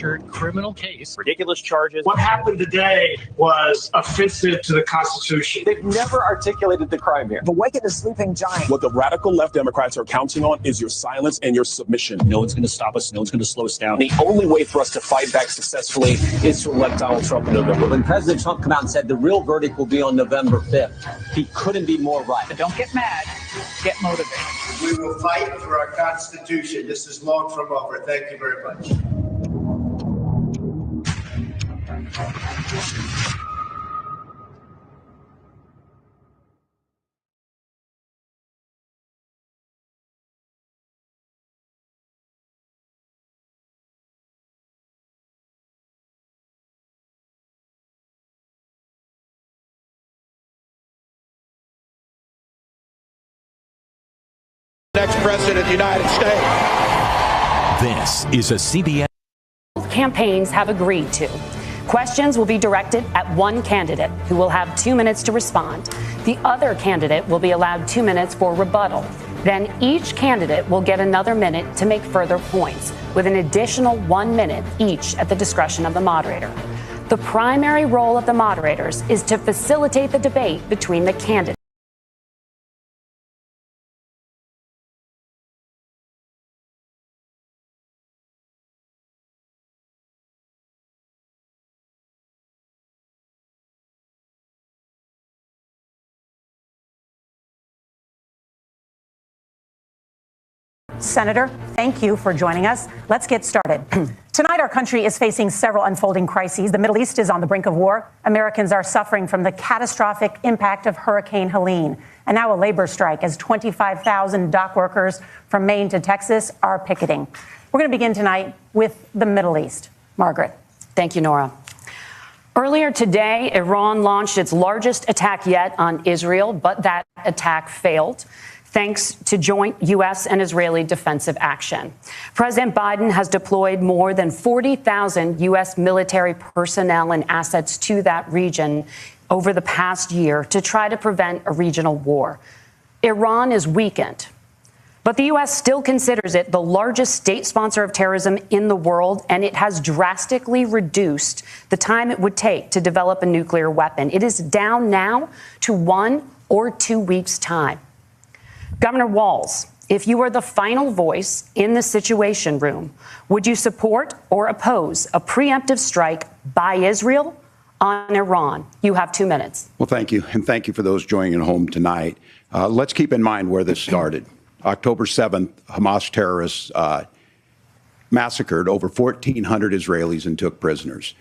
criminal case. Ridiculous charges. What happened today was offensive to the Constitution. They've never articulated the crime here. Awaken the sleeping giant. What the radical left Democrats are counting on is your silence and your submission. No one's going to stop us. No one's going to slow us down. The only way for us to fight back successfully is to elect Donald Trump in November. When President Trump came out and said the real verdict will be on November 5th, he couldn't be more right. But don't get mad. Get motivated. We will fight for our Constitution. This is long from over. Thank you very much. Next president of the United States. This is a CBS. Campaigns have agreed to. Questions will be directed at one candidate who will have 2 minutes to respond. The other candidate will be allowed 2 minutes for rebuttal. Then each candidate will get another minute to make further points, with an additional 1 minute each at the discretion of the moderator. The primary role of the moderators is to facilitate the debate between the candidates. Senator, thank you for joining us. Let's get started. Tonight, our country is facing several unfolding crises. The Middle East is on the brink of war. Americans are suffering from the catastrophic impact of Hurricane Helene. And now a labor strike as 25,000 dock workers from Maine to Texas are picketing. We're going to begin tonight with the Middle East. Margaret. Thank you, Nora. Earlier today, Iran launched its largest attack yet on Israel, but that attack failed, thanks to joint U.S. and Israeli defensive action. President Biden has deployed more than 40,000 U.S. military personnel and assets to that region over the past year to try to prevent a regional war. Iran is weakened, but the U.S. still considers it the largest state sponsor of terrorism in the world, and it has drastically reduced the time it would take to develop a nuclear weapon. It is down now to 1 or 2 weeks' time. Governor Walz, if you were the final voice in the Situation Room, would you support or oppose a preemptive strike by Israel on Iran? You have 2 minutes. Well, thank you. And thank you for those joining at home tonight. Let's keep in mind where this started. October 7th, Hamas terrorists massacred over 1,400 Israelis and took prisoners.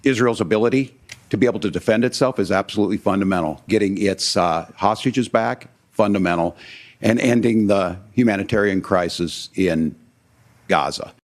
Israel's ability to be able to defend itself is absolutely fundamental. Getting its hostages back, fundamental, and ending the humanitarian crisis in Gaza.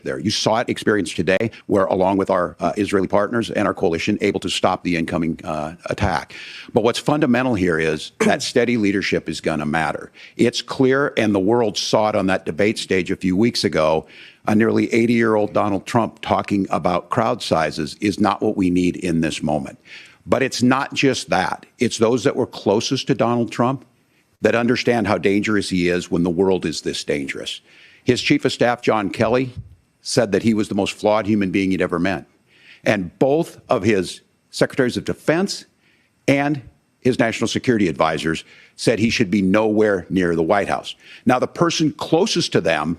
There. You saw it experienced today, where along with our Israeli partners and our coalition, able to stop the incoming attack. But what's fundamental here is that steady leadership is going to matter. It's clear, and the world saw it on that debate stage a few weeks ago, a nearly 80-year-old Donald Trump talking about crowd sizes is not what we need in this moment. But it's not just that. It's those that were closest to Donald Trump that understand how dangerous he is when the world is this dangerous. His chief of staff, John Kelly, said that he was the most flawed human being he'd ever met. And both of his secretaries of defense and his national security advisors said he should be nowhere near the White House. Now, the person closest to them,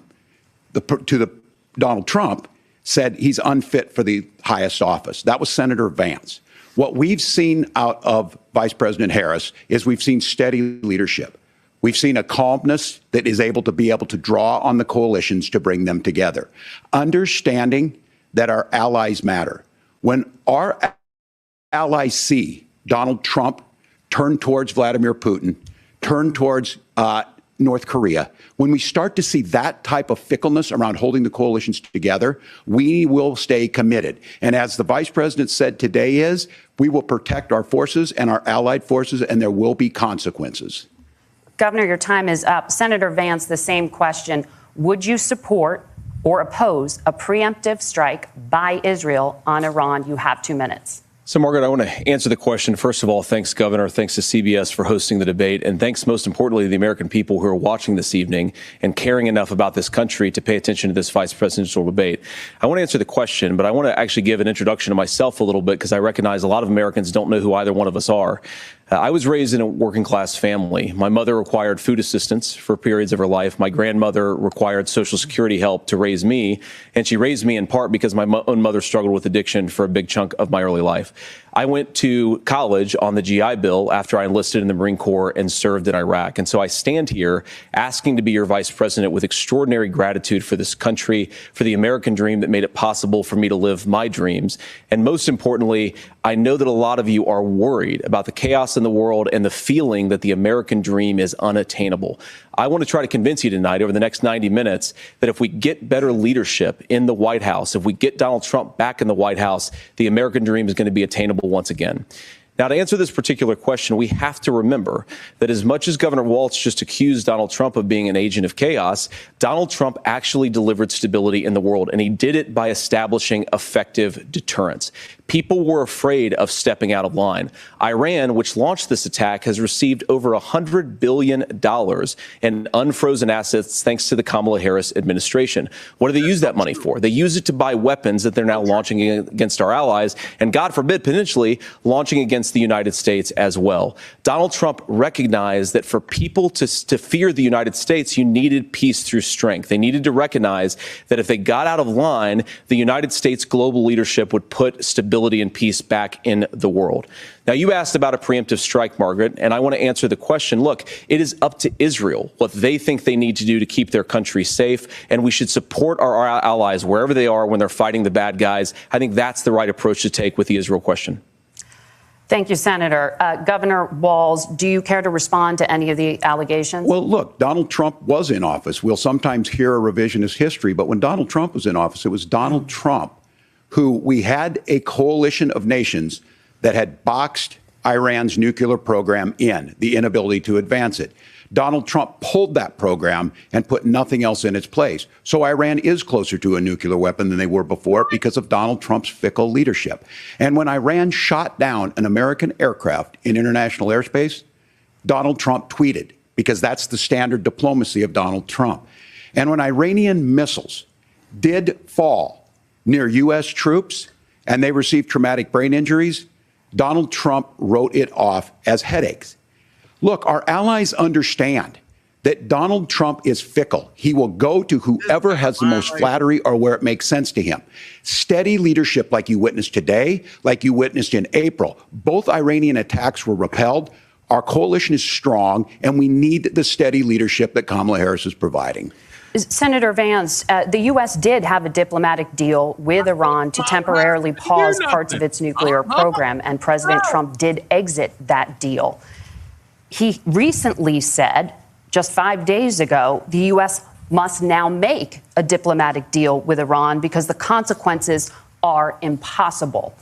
Donald Trump, said he's unfit for the highest office. That was Senator Vance. What we've seen out of Vice President Harris is we've seen steady leadership. We've seen a calmness that is able to draw on the coalitions to bring them together. Understanding that our allies matter. When our allies see Donald Trump turn towards Vladimir Putin, turn towards North Korea, when we start to see that type of fickleness around holding the coalitions together, we will stay committed. And as the vice president said today we will protect our forces and our allied forces, and there will be consequences. Governor, your time is up. Senator Vance, the same question. Would you support or oppose a preemptive strike by Israel on Iran? You have 2 minutes. So, Margaret, I want to answer the question. First of all, thanks, Governor. Thanks to CBS for hosting the debate. And thanks, most importantly, to the American people who are watching this evening and caring enough about this country to pay attention to this vice presidential debate. I want to answer the question, but I want to actually give an introduction to myself a little bit because I recognize a lot of Americans don't know who either one of us are. I was raised in a working class family. My mother required food assistance for periods of her life. My grandmother required Social Security help to raise me. And she raised me in part because my own mother struggled with addiction for a big chunk of my early life. I went to college on the GI Bill after I enlisted in the Marine Corps and served in Iraq. And so I stand here asking to be your vice president with extraordinary gratitude for this country, for the American dream that made it possible for me to live my dreams. And most importantly, I know that a lot of you are worried about the chaos in the world and the feeling that the American dream is unattainable. I want to try to convince you tonight over the next 90 minutes that if we get better leadership in the White House, if we get Donald Trump back in the White House, the American dream is going to be attainable once again. Now, to answer this particular question, we have to remember that as much as Governor Walz just accused Donald Trump of being an agent of chaos, Donald Trump actually delivered stability in the world, and he did it by establishing effective deterrence. People were afraid of stepping out of line. Iran, which launched this attack, has received over $100 billion in unfrozen assets thanks to the Kamala Harris administration. What do they use that money for? They use it to buy weapons that they're now launching against our allies, and God forbid, potentially launching against the United States as well. Donald Trump recognized that for people to fear the United States, you needed peace through strength. They needed to recognize that if they got out of line, the United States global leadership would put stability and peace back in the world. Now, you asked about a preemptive strike, Margaret, and I want to answer the question. Look, it is up to Israel what they think they need to do to keep their country safe, and we should support our allies wherever they are when they're fighting the bad guys. I think that's the right approach to take with the Israel question. Thank you, Senator. Governor Walz, do you care to respond to any of the allegations? Well, look, Donald Trump was in office. We'll sometimes hear a revisionist history, but when Donald Trump was in office, it was Donald Trump who we had a coalition of nations that had boxed Iran's nuclear program in, the inability to advance it. Donald Trump pulled that program and put nothing else in its place. So Iran is closer to a nuclear weapon than they were before because of Donald Trump's fickle leadership. And when Iran shot down an American aircraft in international airspace, Donald Trump tweeted, because that's the standard diplomacy of Donald Trump. And when Iranian missiles did fall near U.S. troops and they received traumatic brain injuries, Donald Trump wrote it off as headaches. Look, our allies understand that Donald Trump is fickle. He will go to whoever has the most flattery or where it makes sense to him. Steady leadership like you witnessed today, like you witnessed in April. Both Iranian attacks were repelled. Our coalition is strong, and we need the steady leadership that Kamala Harris is providing. Senator Vance, the U.S. did have a diplomatic deal with Iran to temporarily pause parts of its nuclear program, and President Trump did exit that deal. He recently said, just 5 days ago, the U.S. must now make a diplomatic deal with Iran because the consequences are impossible.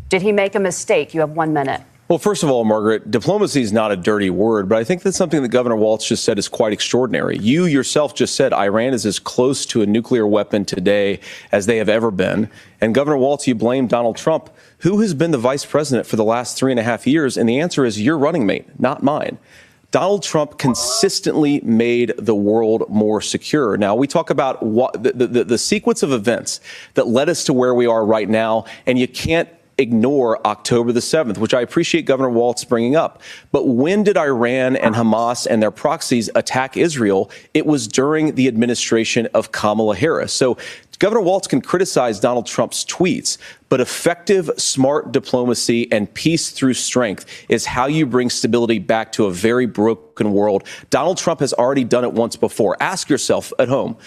Did he make a mistake? You have 1 minute. Well, first of all, Margaret, diplomacy is not a dirty word, but I think that's something that Governor Walz just said is quite extraordinary. You yourself just said Iran is as close to a nuclear weapon today as they have ever been. And Governor Walz, you blame Donald Trump. Who has been the vice president for the last 3.5 years? And the answer is your running mate, not mine. Donald Trump consistently made the world more secure. Now, we talk about the sequence of events that led us to where we are right now, and you can't ignore October the 7th, which I appreciate Governor Walz bringing up. But when did Iran and Hamas and their proxies attack Israel? It was during the administration of Kamala Harris. So Governor Walz can criticize Donald Trump's tweets, but effective, smart diplomacy and peace through strength is how you bring stability back to a very broken world. Donald Trump has already done it once before. Ask yourself at home,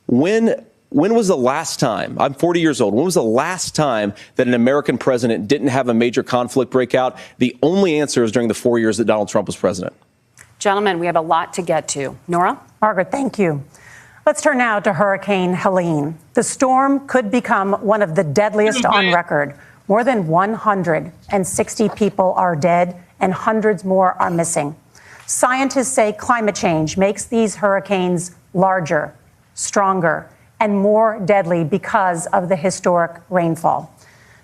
when was the last time, I'm 40 years old, when was the last time that an American president didn't have a major conflict break out? The only answer is during the 4 years that Donald Trump was president. Gentlemen, we have a lot to get to. Nora? Margaret, thank you. Let's turn now to Hurricane Helene. The storm could become one of the deadliest on record. More than 160 people are dead and hundreds more are missing. Scientists say climate change makes these hurricanes larger, stronger, and more deadly because of the historic rainfall.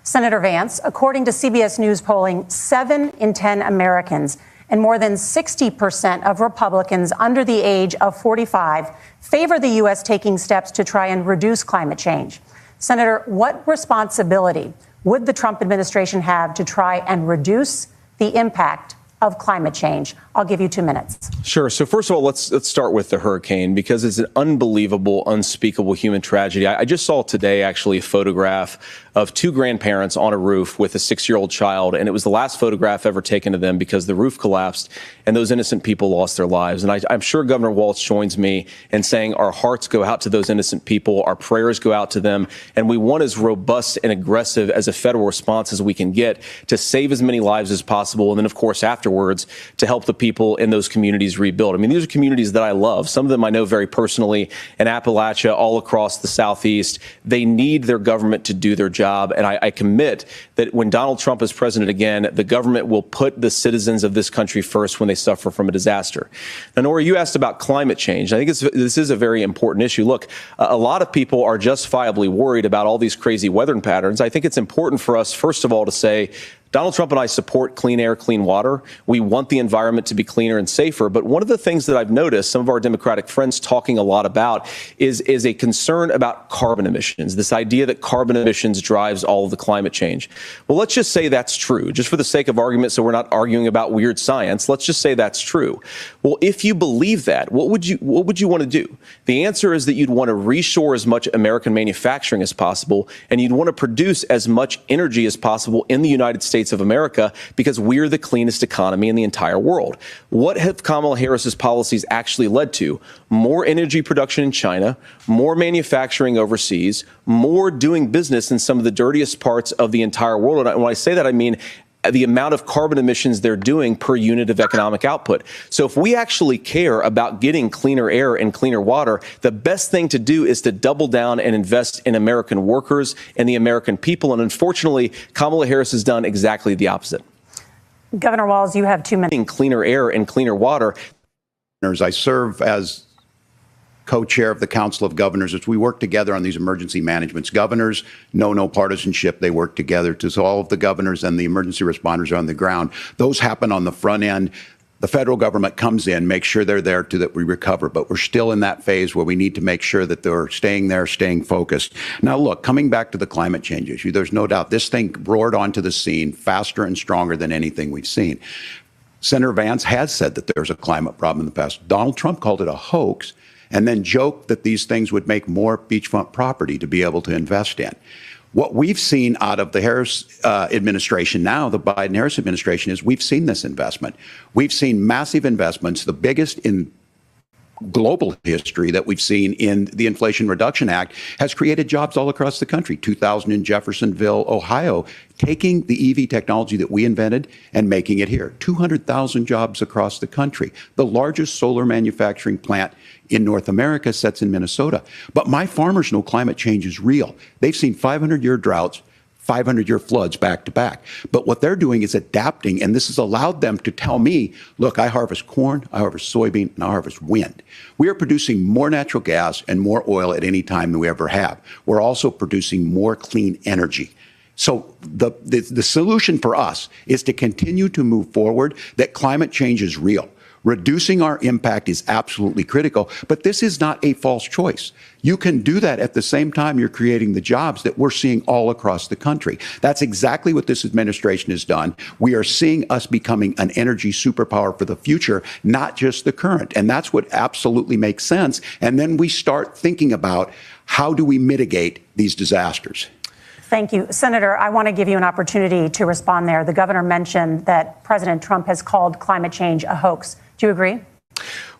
Senator Vance, according to CBS News polling, 7 in 10 Americans and more than 60% of Republicans under the age of 45 favor the U.S. taking steps to try and reduce climate change. Senator, what responsibility would the Trump administration have to try and reduce the impact of climate change? I'll give you 2 minutes. Sure. So first of all, let's start with the hurricane, because it's an unbelievable, unspeakable human tragedy. I just saw today actually a photograph of 2 grandparents on a roof with a 6-year-old child, and it was the last photograph ever taken of them because the roof collapsed and those innocent people lost their lives. And I'm sure Governor Walz joins me in saying our hearts go out to those innocent people, our prayers go out to them, and we want as robust and aggressive as a federal response as we can get to save as many lives as possible, and then of course afterwards to help the people in those communities rebuild. I mean, these are communities that I love. Some of them I know very personally in Appalachia, all across the Southeast. They need their government to do their job. And I commit that when Donald Trump is president again, the government will put the citizens of this country first when they suffer from a disaster. Now, Nora, you asked about climate change. I think this is a very important issue. Look, a lot of people are justifiably worried about all these crazy weather patterns. I think it's important for us, first of all, to say, Donald Trump and I support clean air, clean water. We want the environment to be cleaner and safer. But one of the things that I've noticed some of our Democratic friends talking a lot about is a concern about carbon emissions, this idea that carbon emissions drives all of the climate change. Well, let's just say that's true, just for the sake of argument, so we're not arguing about weird science. Let's just say that's true. Well, if you believe that, what would you want to do? The answer is that you'd want to reshore as much American manufacturing as possible, and you'd want to produce as much energy as possible in the United States of America, because we're the cleanest economy in the entire world. What have Kamala Harris's policies actually led to? More energy production in China, more manufacturing overseas, more doing business in some of the dirtiest parts of the entire world. And when I say that, I mean the amount of carbon emissions they're doing per unit of economic output. So if we actually care about getting cleaner air and cleaner water, the best thing to do is to double down and invest in American workers and the American people. And unfortunately, Kamala Harris has done exactly the opposite. Governor Walz, you have 2 minutes. Cleaner air and cleaner water. I serve as co-chair of the Council of Governors as we work together on these emergency managements. Governors know no partisanship. They work together to all of the governors and the emergency responders are on the ground. Those happen on the front end. The federal government comes in, makes sure they're there to that we recover. But we're still in that phase where we need to make sure that they're staying there, staying focused. Now, look, coming back to the climate change issue, there's no doubt this thing roared onto the scene faster and stronger than anything we've seen. Senator Vance has said that there's a climate problem in the past. Donald Trump called it a hoax, and then joked that these things would make more beachfront property to be able to invest in. What we've seen out of the Harris administration now, the Biden-Harris administration, is we've seen this investment. We've seen massive investments, the biggest in global history that we've seen in the Inflation Reduction Act, has created jobs all across the country. 2,000 in Jeffersonville, Ohio, taking the EV technology that we invented and making it here. 200,000 jobs across the country. The largest solar manufacturing plant in North America sits in Minnesota. But my farmers know climate change is real. They've seen 500-year droughts, 500-year floods back to back. But what they're doing is adapting, and this has allowed them to tell me, look, I harvest corn, I harvest soybean, and I harvest wind. We are producing more natural gas and more oil at any time than we ever have. We're also producing more clean energy. So the solution for us is to continue to move forward, that climate change is real. Reducing our impact is absolutely critical, but this is not a false choice. You can do that at the same time you're creating the jobs that we're seeing all across the country. That's exactly what this administration has done. We are seeing us becoming an energy superpower for the future, not just the current. And that's what absolutely makes sense. And then we start thinking about how do we mitigate these disasters. Thank you. Senator, I want to give you an opportunity to respond there. The governor mentioned that President Trump has called climate change a hoax. Do you agree?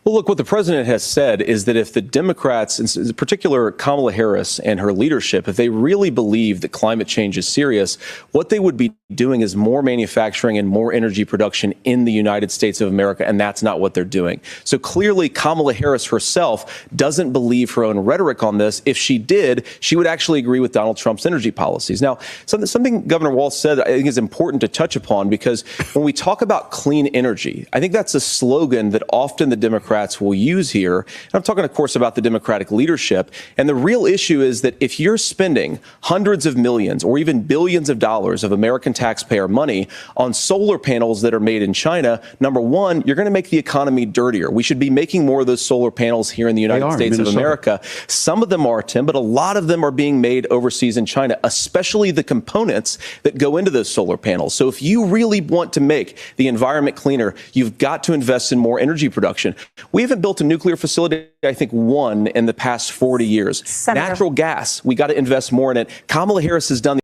Well, look, what the president has said is that if the Democrats, in particular Kamala Harris and her leadership, if they really believe that climate change is serious, what they would be doing is more manufacturing and more energy production in the United States of America, and that's not what they're doing. So clearly, Kamala Harris herself doesn't believe her own rhetoric on this. If she did, she would actually agree with Donald Trump's energy policies. Now, something Governor Walz said I think is important to touch upon, because when we talk about clean energy, I think that's a slogan that often the Democrats Democrats will use here. And I'm talking, of course, about the Democratic leadership. And the real issue is that if you're spending hundreds of millions or even billions of dollars of American taxpayer money on solar panels that are made in China, number one, you're going to make the economy dirtier. We should be making more of those solar panels here in the United States of America. Some of them are, Tim, but a lot of them are being made overseas in China, especially the components that go into those solar panels. So if you really want to make the environment cleaner, you've got to invest in more energy production. We haven't built a nuclear facility, I think, one in the past 40 years. Senator. Natural gas, we got to invest more in it. Kamala Harris has done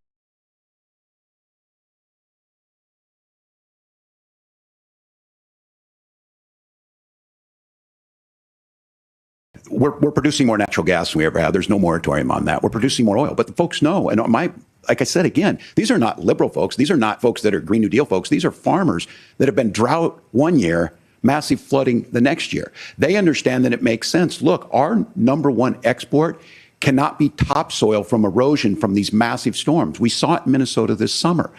We're producing more natural gas than we ever have. There's no moratorium on that. We're producing more oil. But the folks know, and like I said again, these are not liberal folks. These are not folks that are Green New Deal folks. These are farmers that have been drought one year, massive flooding the next year. They understand that it makes sense. Look, our number one export cannot be topsoil from erosion from these massive storms. We saw it in Minnesota this summer.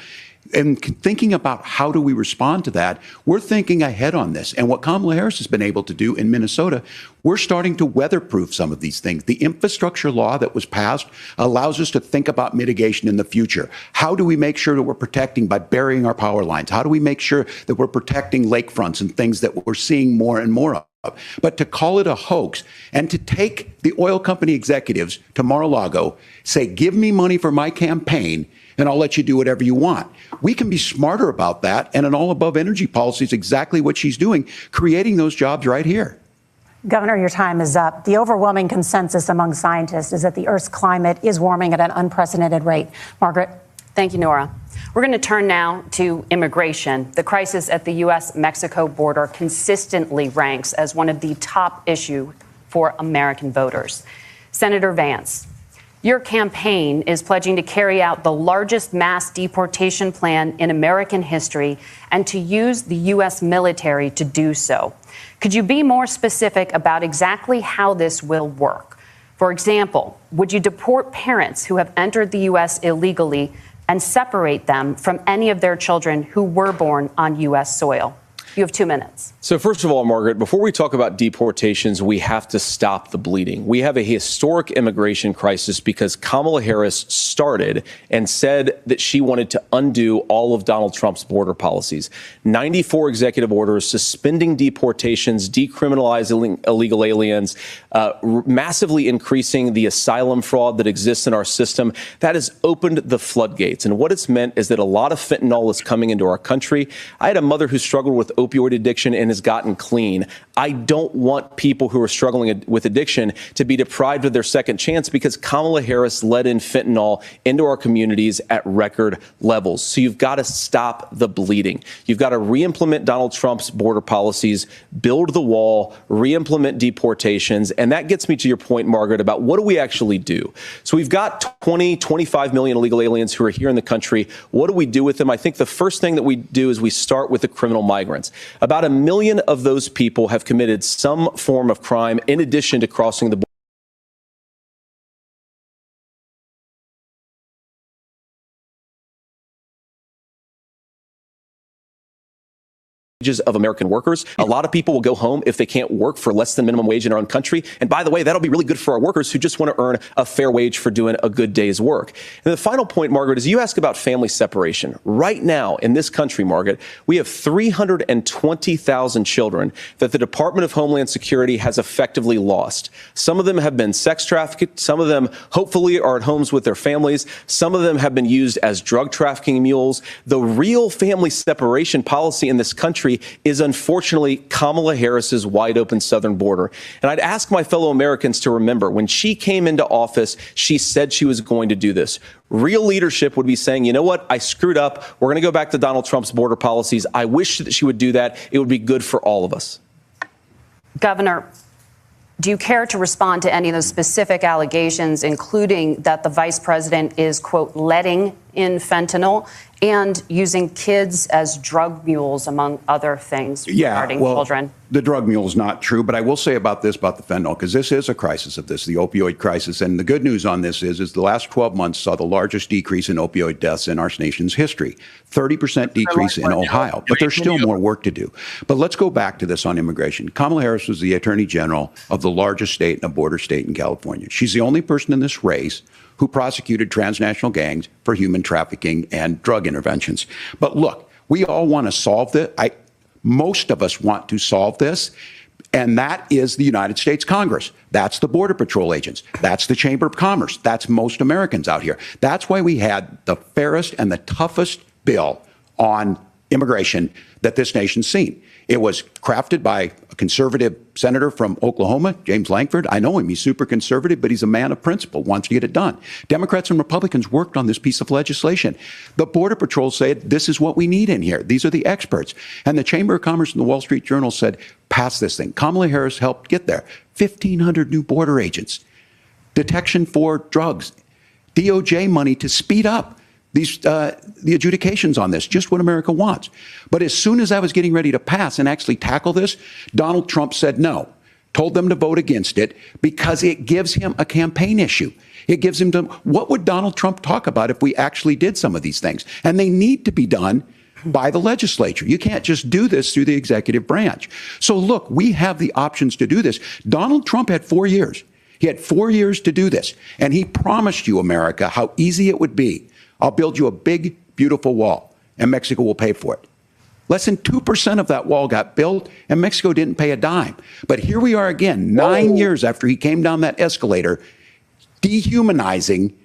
And thinking about how do we respond to that, we're thinking ahead on this. And what Kamala Harris has been able to do in Minnesota, we're starting to weatherproof some of these things. The infrastructure law that was passed allows us to think about mitigation in the future. How do we make sure that we're protecting by burying our power lines? How do we make sure that we're protecting lakefronts and things that we're seeing more and more of? But to call it a hoax and to take the oil company executives to Mar-a-Lago, say, give me money for my campaign, and I'll let you do whatever you want. We can be smarter about that, and an all-above energy policy is exactly what she's doing, creating those jobs right here. Governor, your time is up. The overwhelming consensus among scientists is that the Earth's climate is warming at an unprecedented rate. Margaret? Thank you, Nora. We're going to turn now to immigration. The crisis at the U.S.-Mexico border consistently ranks as one of the top issues for American voters. Senator Vance, your campaign is pledging to carry out the largest mass deportation plan in American history and to use the U.S. military to do so. Could you be more specific about exactly how this will work? For example, would you deport parents who have entered the U.S. illegally and separate them from any of their children who were born on U.S. soil? You have 2 minutes. So first of all, Margaret, before we talk about deportations, we have to stop the bleeding. We have a historic immigration crisis because Kamala Harris started and said that she wanted to undo all of Donald Trump's border policies. 94 executive orders suspending deportations, decriminalizing illegal aliens, massively increasing the asylum fraud that exists in our system. That has opened the floodgates. And what it's meant is that a lot of fentanyl is coming into our country. I had a mother who struggled with opioid addiction and has gotten clean. I don't want people who are struggling with addiction to be deprived of their second chance because Kamala Harris let in fentanyl into our communities at record levels. So you've got to stop the bleeding. You've got to re-implement Donald Trump's border policies, build the wall, re-implement deportations. And that gets me to your point, Margaret, about what do we actually do? So we've got 25 million illegal aliens who are here in the country. What do we do with them? I think the first thing that we do is we start with the criminal migrants. About 1 million of those people have committed some form of crime in addition to crossing the border. Of American workers. A lot of people will go home if they can't work for less than minimum wage in our own country. And by the way, that'll be really good for our workers who just want to earn a fair wage for doing a good day's work. And the final point, Margaret, is you ask about family separation. Right now in this country, Margaret, we have 320,000 children that the Department of Homeland Security has effectively lost. Some of them have been sex trafficked. Some of them hopefully are at homes with their families. Some of them have been used as drug trafficking mules. The real family separation policy in this country is unfortunately Kamala Harris's wide open southern border. And I'd ask my fellow Americans to remember when she came into office, she said she was going to do this. Real leadership would be saying, you know what, I screwed up. We're going to go back to Donald Trump's border policies. I wish that she would do that. It would be good for all of us. Governor, do you care to respond to any of those specific allegations, including that the vice president is, quote, letting in fentanyl and using kids as drug mules, among other things regarding children. The drug mule is not true, but I will say about this, about the fentanyl, because this is a crisis of this, the opioid crisis. And the good news on this is the last 12 months saw the largest decrease in opioid deaths in our nation's history, 30% decrease in Ohio, but there's still more work to do. But let's go back to this on immigration. Kamala Harris was the Attorney General of the largest state and a border state in California. She's the only person in this race who prosecuted transnational gangs for human trafficking and drug interventions. But look, we all want to solve this. Most of us want to solve this, and that is the United States Congress. That's the Border Patrol agents. That's the Chamber of Commerce. That's most Americans out here. That's why we had the fairest and the toughest bill on immigration that this nation's seen. It was crafted by a conservative senator from Oklahoma, James Lankford. I know him. He's super conservative, but he's a man of principle, wants to get it done. Democrats and Republicans worked on this piece of legislation. The Border Patrol said, this is what we need in here. These are the experts. And the Chamber of Commerce and the Wall Street Journal said, pass this thing. Kamala Harris helped get there. 1,500 new border agents, detection for drugs, DOJ money to speed up the adjudications on this, just what America wants. But as soon as I was getting ready to pass and actually tackle this, Donald Trump said no, told them to vote against it because it gives him a campaign issue. It gives him what would Donald Trump talk about if we actually did some of these things? And they need to be done by the legislature. You can't just do this through the executive branch. So look, we have the options to do this. Donald Trump had 4 years. He had 4 years to do this. And he promised you, America, how easy it would be. I'll build you a big, beautiful wall, and Mexico will pay for it. Less than 2% of that wall got built, and Mexico didn't pay a dime. But here we are again, 9 years after he came down that escalator, dehumanizing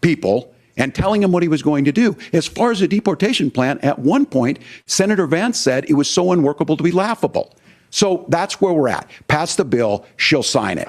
people and telling them what he was going to do. As far as the deportation plan, at one point, Senator Vance said it was so unworkable to be laughable. So that's where we're at. Pass the bill, she'll sign it.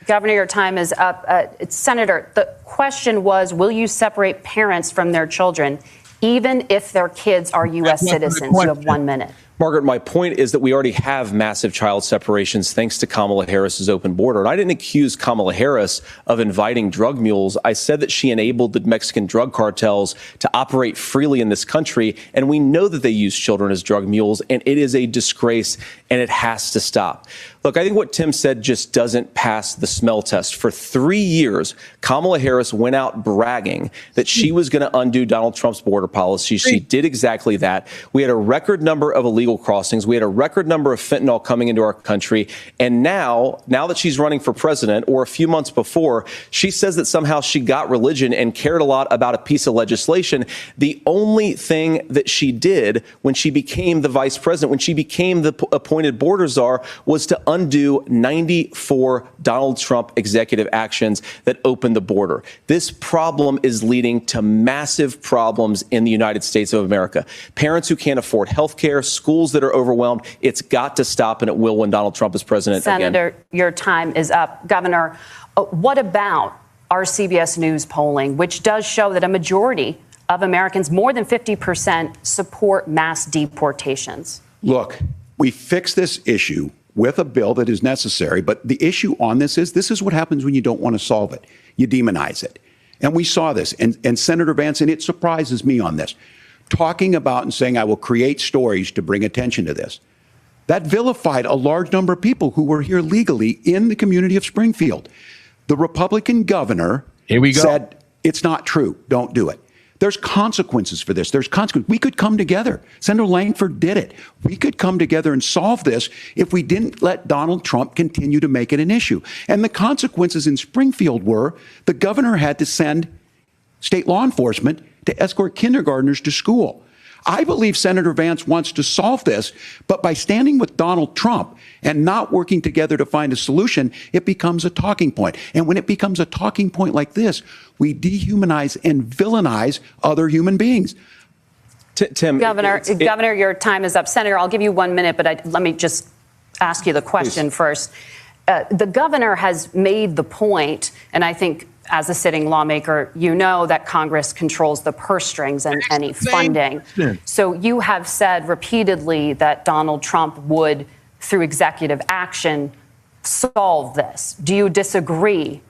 Governor, your time is up. Senator, the question was, will you separate parents from their children, even if their kids are U.S. citizens? You have 1 minute. Margaret, my point is that we already have massive child separations thanks to Kamala Harris's open border. And I didn't accuse Kamala Harris of inviting drug mules. I said that she enabled the Mexican drug cartels to operate freely in this country. And we know that they use children as drug mules. And it is a disgrace, and it has to stop. Look, I think what Tim said just doesn't pass the smell test. For 3 years, Kamala Harris went out bragging that she was going to undo Donald Trump's border policy. She did exactly that. We had a record number of illegal crossings. We had a record number of fentanyl coming into our country. And now that she's running for president, or a few months before, she says that somehow she got religion and cared a lot about a piece of legislation. The only thing that she did when she became the vice president, when she became the appointed border czar, was to undo 94 Donald Trump executive actions that opened the border. This problem is leading to massive problems in the United States of America. Parents who can't afford health care, schools that are overwhelmed. It's got to stop, and it will when Donald Trump is president again. Senator, your time is up. Governor, what about our CBS News polling, which does show that a majority of Americans, more than 50%, support mass deportations? Look, we fix this issue with a bill that is necessary, but the issue on this is what happens when you don't want to solve it. You demonize it. And we saw this, and Senator Vance, and it surprises me on this, talking about and saying, I will create stories to bring attention to this. That vilified a large number of people who were here legally in the community of Springfield. The Republican governor said, it's not true, don't do it. There's consequences for this. There's consequences. We could come together. Senator Lankford did it. We could come together and solve this if we didn't let Donald Trump continue to make it an issue. And the consequences in Springfield were the governor had to send state law enforcement to escort kindergartners to school. I believe Senator Vance wants to solve this, but by standing with Donald Trump and not working together to find a solution, it becomes a talking point. And when it becomes a talking point like this, we dehumanize and villainize other human beings. Tim, Governor, your time is up. Senator, I'll give you 1 minute, but let me just ask you the question first. The governor has made the point, and I think as a sitting lawmaker, you know that Congress controls the purse strings and any funding. So you have said repeatedly that Donald Trump would, through executive action, solve this. Do you disagree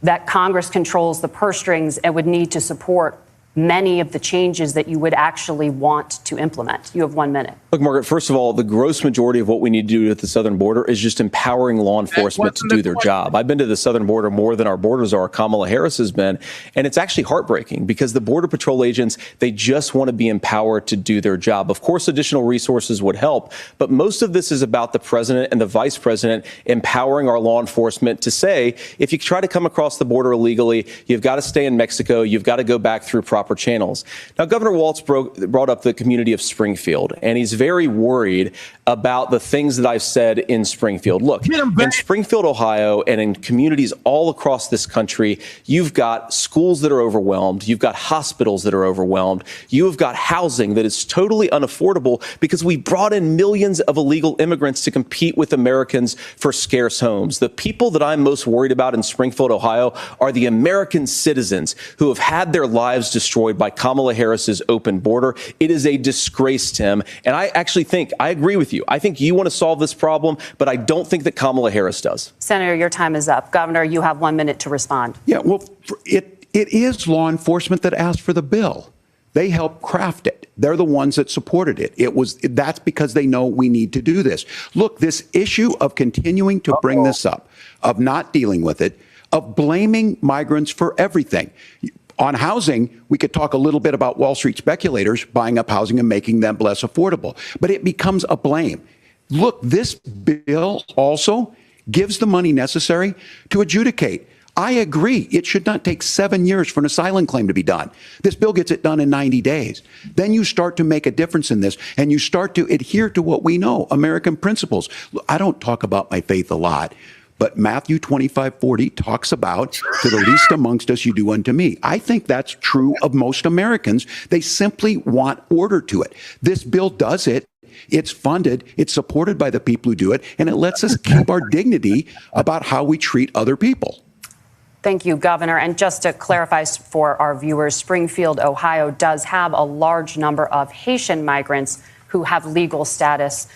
that Congress controls the purse strings and would need to support many of the changes that you would actually want to implement? You have 1 minute. Look, Margaret, first of all, the gross majority of what we need to do at the southern border is just empowering law enforcement to do their job. I've been to the southern border more than our borders are. Kamala Harris has been. And it's actually heartbreaking because the Border Patrol agents, they just want to be empowered to do their job. Of course, additional resources would help. But most of this is about the president and the vice president empowering our law enforcement to say, if you try to come across the border illegally, you've got to stay in Mexico. You've got to go back through proper channels. Now, Governor Walz brought up the community of Springfield, and he's very worried about the things that I've said in Springfield. Look, in Springfield, Ohio, and in communities all across this country, you've got schools that are overwhelmed. You've got hospitals that are overwhelmed. You've got housing that is totally unaffordable because we brought in millions of illegal immigrants to compete with Americans for scarce homes. The people that I'm most worried about in Springfield, Ohio, are the American citizens who have had their lives destroyed by Kamala Harris's open border. It is a disgrace, Tim. And I actually think, I agree with you. I think you want to solve this problem, but I don't think that Kamala Harris does. Senator, your time is up. Governor, you have 1 minute to respond. Yeah, well, it is law enforcement that asked for the bill. They helped craft it. They're the ones that supported it. That's because they know we need to do this. Look, this issue of continuing to bring this up, of not dealing with it, of blaming migrants for everything. On housing, we could talk a little bit about Wall Street speculators buying up housing and making them less affordable, but it becomes a blame. Look, this bill also gives the money necessary to adjudicate. I agree. It should not take 7 years for an asylum claim to be done. This bill gets it done in 90 days. Then you start to make a difference in this, and you start to adhere to what we know, American principles. I don't talk about my faith a lot, but Matthew 25:40 talks about, to the least amongst us you do unto me. I think that's true of most Americans. They simply want order to it. This bill does it. It's funded, it's supported by the people who do it, and it lets us keep our dignity about how we treat other people. Thank you, Governor. And just to clarify for our viewers, Springfield, Ohio does have a large number of Haitian migrants who have legal status,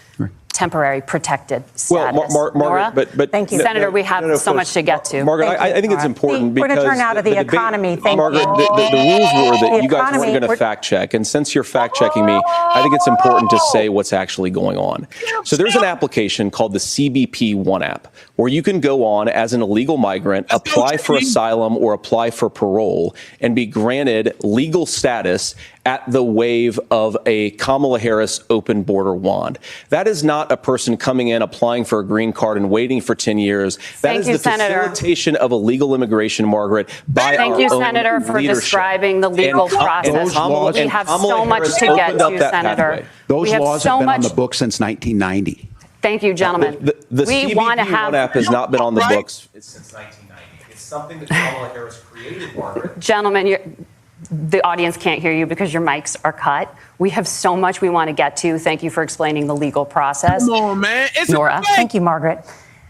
temporary protected status. Well, Margaret, but thank you, Senator. We have so much to get to. Margaret, I think it's important because we're going to turn out of the economy. Thank Margaret, you. The rules were that you guys weren't going to fact check, and since you're fact checking me, I think it's important to say what's actually going on. So there's an application called the CBP One app, where you can go on as an illegal migrant, apply for asylum or apply for parole, and be granted legal status at the wave of a Kamala Harris open border wand. That is not a person coming in, applying for a green card and waiting for 10 years. That is the facilitation of illegal immigration, Margaret, by our own leadership. Thank you, Senator, for describing the legal process. We have so much to get to, Senator. Those laws have been on the books since 1990. Thank you, gentlemen. The CBP One app has not been on the books since 1990. It's something that Kamala Harris created, Margaret. Gentlemen, the audience can't hear you because your mics are cut. We have so much we want to get to. Thank you for explaining the legal process. Come on, man. Nora. Thank you, Margaret.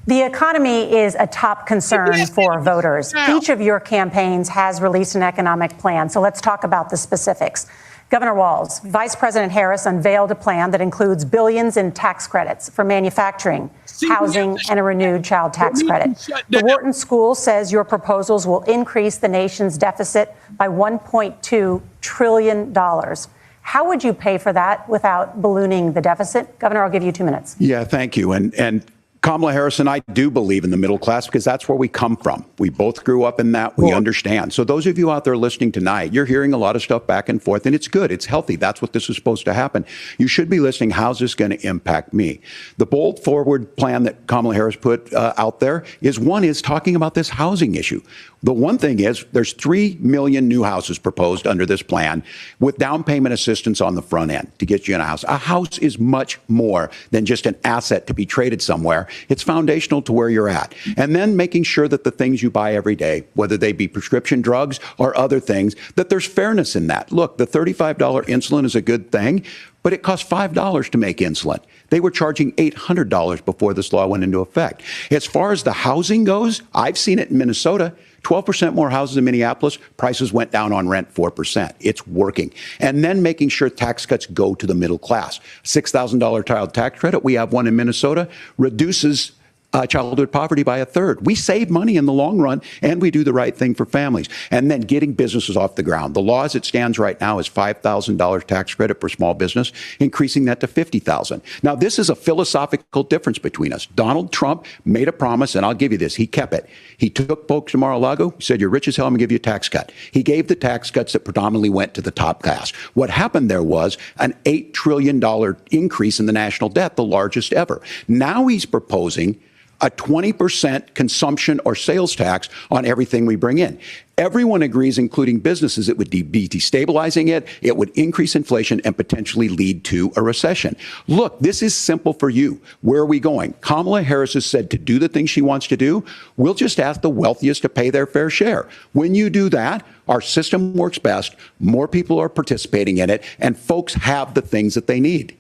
The economy is a top concern for voters. Each of your campaigns has released an economic plan. So let's talk about the specifics. Governor Walz, Vice President Harris unveiled a plan that includes billions in tax credits for manufacturing, housing, and a renewed child tax credit. The Wharton School says your proposals will increase the nation's deficit by $1.2 trillion. How would you pay for that without ballooning the deficit? Governor, I'll give you 2 minutes. Yeah, thank you. And Kamala Harris and I do believe in the middle class because that's where we come from. We both grew up in that. We understand. So those of you out there listening tonight, you're hearing a lot of stuff back and forth, and it's good. It's healthy. That's what this is supposed to happen. You should be listening. How's this going to impact me? The bold forward plan that Kamala Harris put out there is talking about this housing issue. The one thing is there's 3 million new houses proposed under this plan with down payment assistance on the front end to get you in a house. A house is much more than just an asset to be traded somewhere. It's foundational to where you're at. And then making sure that the things you buy every day, whether they be prescription drugs or other things, that there's fairness in that. Look, the $35 insulin is a good thing, but it costs $5 to make insulin. They were charging $800 before this law went into effect. As far as the housing goes, I've seen it in Minnesota. 12% more houses in Minneapolis, prices went down on rent 4%. It's working. And then making sure tax cuts go to the middle class. $6,000 child tax credit, we have one in Minnesota, reduces childhood poverty by a third. We save money in the long run, and we do the right thing for families. And then getting businesses off the ground. The law as it stands right now is $5,000 tax credit for small business, increasing that to $50,000. Now, this is a philosophical difference between us. Donald Trump made a promise, and I'll give you this. He kept it. He took folks to Mar-a-Lago, said, you're rich as hell, I'm going to give you a tax cut. He gave the tax cuts that predominantly went to the top class. What happened there was an $8 trillion increase in the national debt, the largest ever. Now he's proposing a 20% consumption or sales tax on everything we bring in. Everyone agrees, including businesses, it would be destabilizing it, it would increase inflation and potentially lead to a recession. Look, this is simple for you. Where are we going? Kamala Harris has said to do the things she wants to do, we'll just ask the wealthiest to pay their fair share. When you do that, our system works best, more people are participating in it, and folks have the things that they need.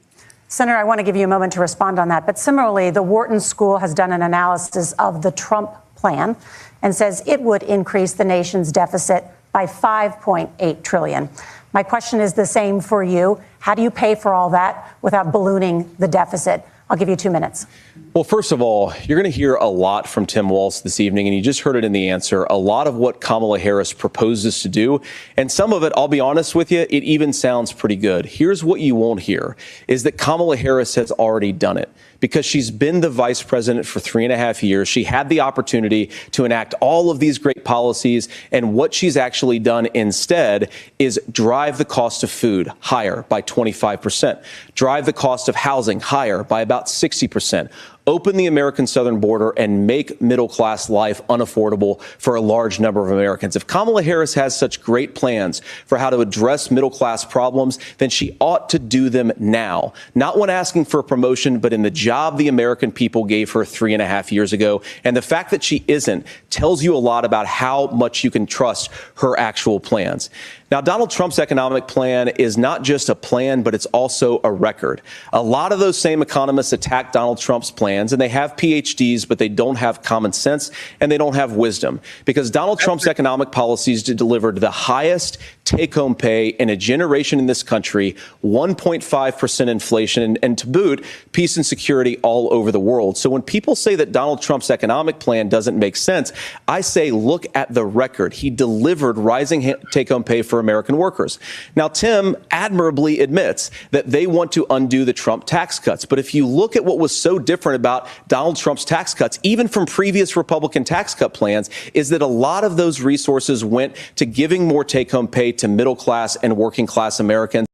Senator, I want to give you a moment to respond on that. But similarly, the Wharton School has done an analysis of the Trump plan and says it would increase the nation's deficit by $5.8 trillion. My question is the same for you. How do you pay for all that without ballooning the deficit? I'll give you 2 minutes. Well, first of all, you're going to hear a lot from Tim Walz this evening, and you just heard it in the answer, a lot of what Kamala Harris proposes to do. And some of it, I'll be honest with you, it even sounds pretty good. Here's what you won't hear, is that Kamala Harris has already done it. Because she's been the vice president for 3.5 years. She had the opportunity to enact all of these great policies. And what she's actually done instead is drive the cost of food higher by 25%, drive the cost of housing higher by about 60%. Open the American southern border and make middle-class life unaffordable for a large number of Americans. If Kamala Harris has such great plans for how to address middle-class problems, then she ought to do them now. Not when asking for a promotion, but in the job the American people gave her 3.5 years ago. And the fact that she isn't tells you a lot about how much you can trust her actual plans. Now, Donald Trump's economic plan is not just a plan, but it's also a record. A lot of those same economists attack Donald Trump's plans, and they have PhDs, but they don't have common sense and they don't have wisdom, because Donald Trump's economic policies delivered the highest take-home pay in a generation in this country, 1.5% inflation, and to boot, peace and security all over the world. So when people say that Donald Trump's economic plan doesn't make sense, I say, look at the record. He delivered rising take-home pay for American workers. Now, Tim admirably admits that they want to undo the Trump tax cuts. But if you look at what was so different about Donald Trump's tax cuts, even from previous Republican tax cut plans, is that a lot of those resources went to giving more take-home pay to middle class and working class Americans.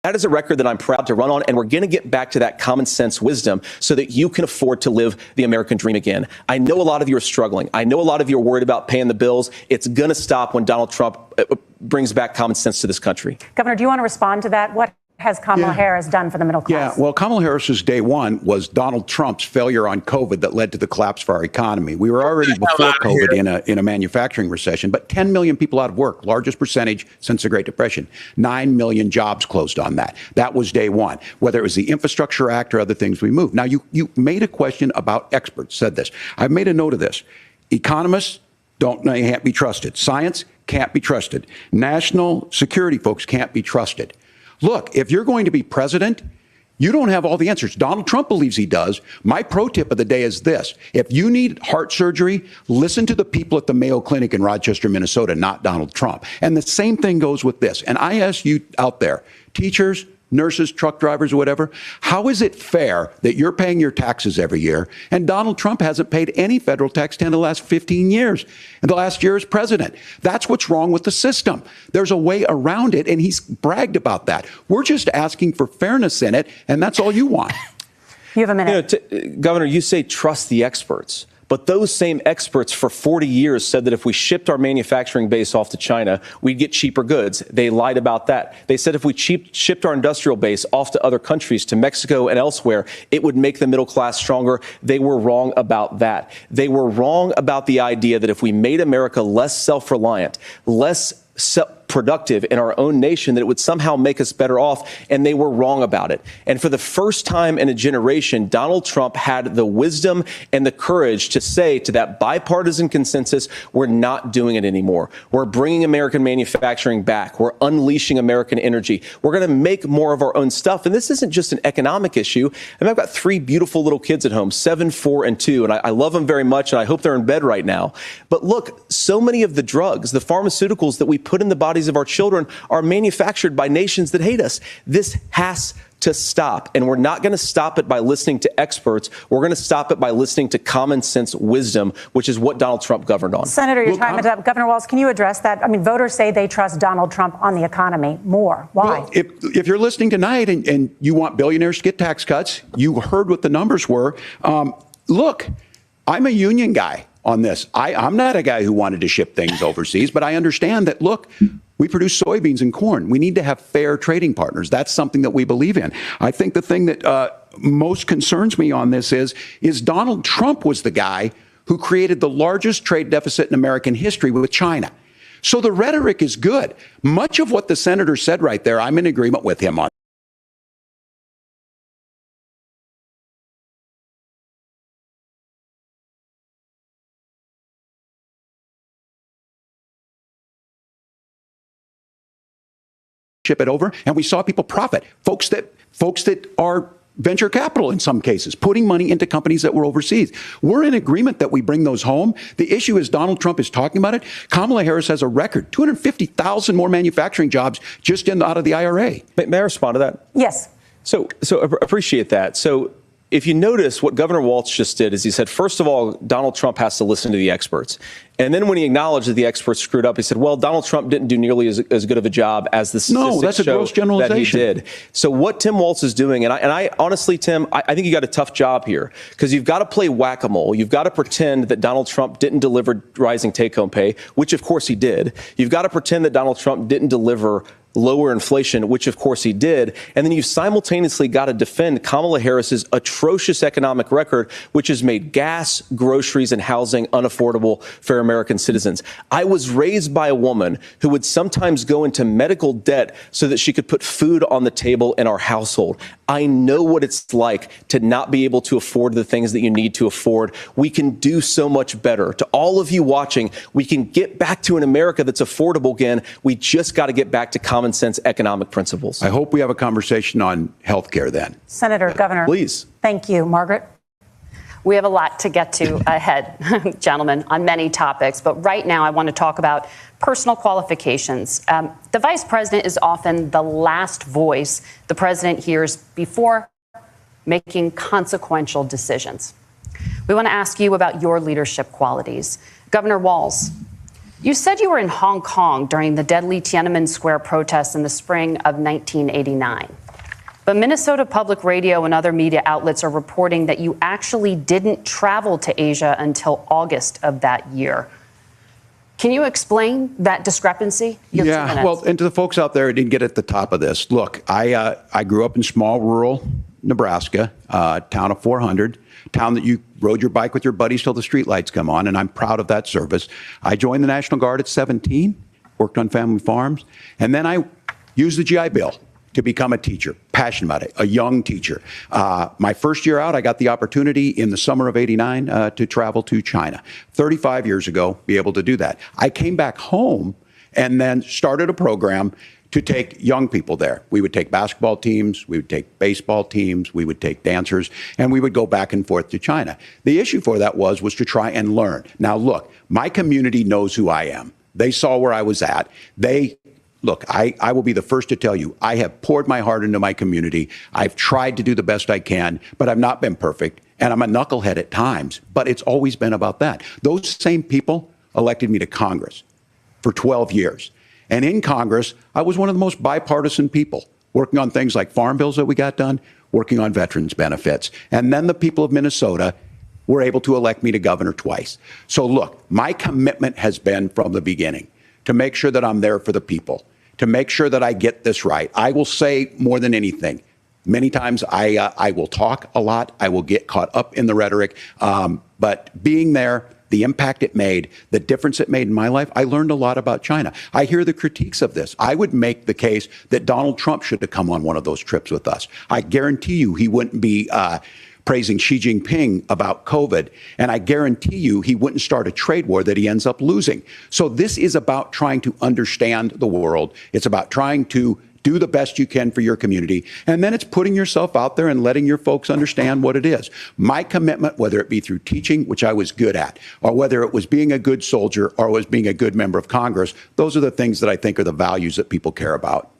That is a record that I'm proud to run on, and we're going to get back to that common sense wisdom so that you can afford to live the American dream again. I know a lot of you are struggling. I know a lot of you are worried about paying the bills. It's going to stop when Donald Trump brings back common sense to this country. Governor, do you want to respond to that? What has Kamala Harris done for the middle class? Yeah, well, Kamala Harris's day one was Donald Trump's failure on COVID that led to the collapse of our economy. We were already before COVID in a manufacturing recession, but 10 million people out of work, largest percentage since the Great Depression. 9 million jobs closed on that. That was day one. Whether it was the Infrastructure Act or other things we moved. Now, you made a question about experts, said this. I've made a note of this. Economists can't be trusted. Science can't be trusted. National security folks can't be trusted. Look, if you're going to be president, you don't have all the answers. Donald Trump believes he does. My pro tip of the day is this. If you need heart surgery, listen to the people at the Mayo Clinic in Rochester, Minnesota, not Donald Trump. And the same thing goes with this. And I ask you out there, teachers, nurses, truck drivers, or whatever, how is it fair that you're paying your taxes every year and Donald Trump hasn't paid any federal tax in the last 15 years, and the last year as president? That's what's wrong with the system. There's a way around it, and he's bragged about that. We're just asking for fairness in it, and that's all you want. You have a minute. Governor, you say trust the experts. But those same experts for 40 years said that if we shipped our manufacturing base off to China, we'd get cheaper goods. They lied about that. They said if we shipped our industrial base off to other countries, to Mexico and elsewhere, it would make the middle class stronger. They were wrong about that. They were wrong about the idea that if we made America less self-reliant, less productive in our own nation, that it would somehow make us better off, and they were wrong about it. And for the first time in a generation, Donald Trump had the wisdom and the courage to say to that bipartisan consensus, we're not doing it anymore. We're bringing American manufacturing back. We're unleashing American energy. We're going to make more of our own stuff. And this isn't just an economic issue. I mean, I've got 3 beautiful little kids at home, 7, 4, and 2, and I love them very much, and I hope they're in bed right now. But look, so many of the drugs, the pharmaceuticals that we put in the bodies of our children are manufactured by nations that hate us. This has to stop. And we're not going to stop it by listening to experts. We're going to stop it by listening to common sense wisdom, which is what Donald Trump governed on. Senator, your time is up. Governor Walz, can you address that? I mean, voters say they trust Donald Trump on the economy more. Why? Well, if you're listening tonight and you want billionaires to get tax cuts, you heard what the numbers were. Look, I'm a union guy on this. I'm not a guy who wanted to ship things overseas, but I understand that, look, we produce soybeans and corn. We need to have fair trading partners. That's something that we believe in. I think the thing that most concerns me on this is Donald Trump was the guy who created the largest trade deficit in American history with China. So the rhetoric is good. Much of what the senator said right there, I'm in agreement with him on. Ship it over, and we saw people profit. Folks that are venture capital in some cases, putting money into companies that were overseas. We're in agreement that we bring those home. The issue is Donald Trump is talking about it. Kamala Harris has a record, 250,000 more manufacturing jobs just out of the IRA. May I respond to that? Yes. So appreciate that. So if you notice, what Governor Walz just did is he said, first of all, Donald Trump has to listen to the experts. And then when he acknowledged that the experts screwed up, he said, well, Donald Trump didn't do nearly as good of a job as the statistics that's a gross generalization. that he did. So what Tim Walz is doing, and I honestly, Tim, I think you got a tough job here, because you've got to play whack-a-mole. You've got to pretend that Donald Trump didn't deliver rising take-home pay, which of course he did. You've got to pretend that Donald Trump didn't deliver lower inflation, which of course he did. And then you've simultaneously got to defend Kamala Harris's atrocious economic record, which has made gas, groceries, and housing unaffordable for American citizens. I was raised by a woman who would sometimes go into medical debt so that she could put food on the table in our household. I know what it's like to not be able to afford the things that you need to afford. We can do so much better. To all of you watching, we can get back to an America that's affordable again. We just got to get back to common sense economic principles. I hope we have a conversation on health care then. Senator, Governor. Please. Thank you. Margaret? We have a lot to get to ahead, gentlemen, on many topics. But right now, I want to talk about personal qualifications. The vice president is often the last voice the president hears before making consequential decisions. We want to ask you about your leadership qualities. Governor Walz, you said you were in Hong Kong during the deadly Tiananmen Square protests in the spring of 1989. But Minnesota Public Radio and other media outlets are reporting that you actually didn't travel to Asia until August of that year. Can you explain that discrepancy? Yeah, well, and to the folks out there who didn't get at the top of this, look, I grew up in small rural Nebraska, town of 400, town that you rode your bike with your buddies till the streetlights come on, and I'm proud of that service. I joined the National Guard at 17, worked on family farms, and then I used the GI Bill to become a teacher, passionate about it, a young teacher. My first year out, I got the opportunity in the summer of '89 to travel to China. 35 years ago, be able to do that. I came back home and then started a program to take young people there. We would take basketball teams, we would take baseball teams, we would take dancers, and we would go back and forth to China. The issue for that was to try and learn. Now, look, my community knows who I am. They saw where I was at. Look, I will be the first to tell you, I have poured my heart into my community. I've tried to do the best I can, but I've not been perfect. And I'm a knucklehead at times, but it's always been about that. Those same people elected me to Congress for 12 years. And in Congress, I was one of the most bipartisan people, working on things like farm bills that we got done, working on veterans benefits. And then the people of Minnesota were able to elect me to governor twice. So look, my commitment has been from the beginning to make sure that I'm there for the people, to make sure that I get this right. I will say more than anything, many times I will talk a lot. I will get caught up in the rhetoric. But being there, the impact it made, the difference it made in my life, I learned a lot about China. I hear the critiques of this. I would make the case that Donald Trump should have come on one of those trips with us. I guarantee you he wouldn't be praising Xi Jinping about COVID. And I guarantee you he wouldn't start a trade war that he ends up losing. So this is about trying to understand the world. It's about trying to do the best you can for your community. And then it's putting yourself out there and letting your folks understand what it is. My commitment, whether it be through teaching, which I was good at, or whether it was being a good soldier or was being a good member of Congress, those are the things that I think are the values that people care about.